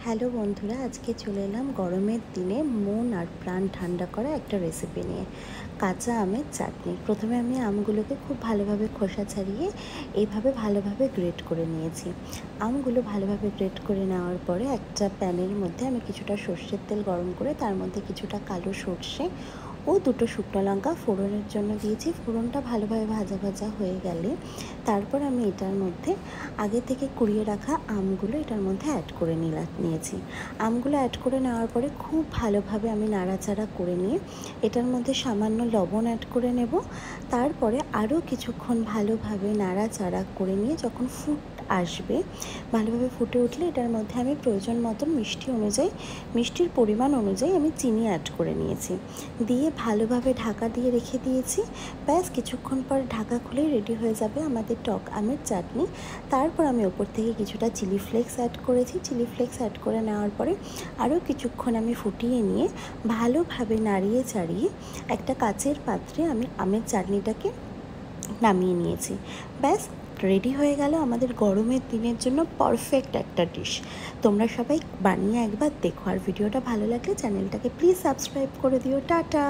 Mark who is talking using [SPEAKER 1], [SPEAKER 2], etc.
[SPEAKER 1] Hello বন্ধুরা, আজকে চলে এলাম গরমের দিনে মন আর প্রাণ ঠান্ডা করা একটা রেসিপি নিয়ে, কাঁচা আমের চাটনি। প্রথমে আমি আমগুলোকে খুব ভালোভাবে খোসা ছাড়িয়ে এইভাবে ভালোভাবে গ্রেট করে নিয়েছি। আমগুলো ভালোভাবে গ্রেট করে নেওয়ার পরে একটা প্যানের মধ্যে আমি কিছুটা সর্ষের তেল গরম করে তার মধ্যে কিছুটা কালো সর্ষে ও দুটো শুকনো লঙ্কা ফোড়নের জন্য দিয়েছি। ফোড়নটা ভালোভাবে ভাজা ভাজা হয়ে গেলে তারপর আমি এটার মধ্যে আগে থেকে কুড়িয়ে রাখা আমগুলো এটার মধ্যে অ্যাড করে নিয়েছি। আমগুলো অ্যাড করে নেওয়ার পরে খুব ভালোভাবে আমি নাড়াচাড়া করে নিয়ে এটার মধ্যে সামান্য লবণ অ্যাড করে নেব। তারপরে আরও কিছুক্ষণ ভালোভাবে নাড়াচাড়া করে নিয়ে যখন আসবে, ভালোভাবে ফুটে উঠলে এটার মধ্যে আমি প্রয়োজন মতন মিষ্টির পরিমাণ অনুযায়ী আমি চিনি অ্যাড করে নিয়েছি, দিয়ে ভালোভাবে ঢাকা দিয়ে রেখে দিয়েছি। ব্যাস কিছুক্ষণ পর ঢাকা খুলেই রেডি হয়ে যাবে আমাদের টক আমের চাটনি। তারপর আমি ওপর থেকে কিছুটা চিলি ফ্লেক্স অ্যাড করেছি। চিলি ফ্লেক্স অ্যাড করে নেওয়ার পরে আরও কিছুক্ষণ আমি ফুটিয়ে নিয়ে ভালোভাবে নাড়িয়ে চাড়িয়ে একটা কাচের পাত্রে আমি আমের চাটনিটাকে নামিয়ে নিয়েছি। ব্যাস রেডি হয়ে গেল আমাদের গরমের দিনের জন্য পারফেক্ট একটা ডিশ। তোমরা সবাই বানিয়ে একবার দেখো, আর ভিডিওটা ভালো লাগলে চ্যানেলটাকে প্লিজ সাবস্ক্রাইব করে দিও। টাটা।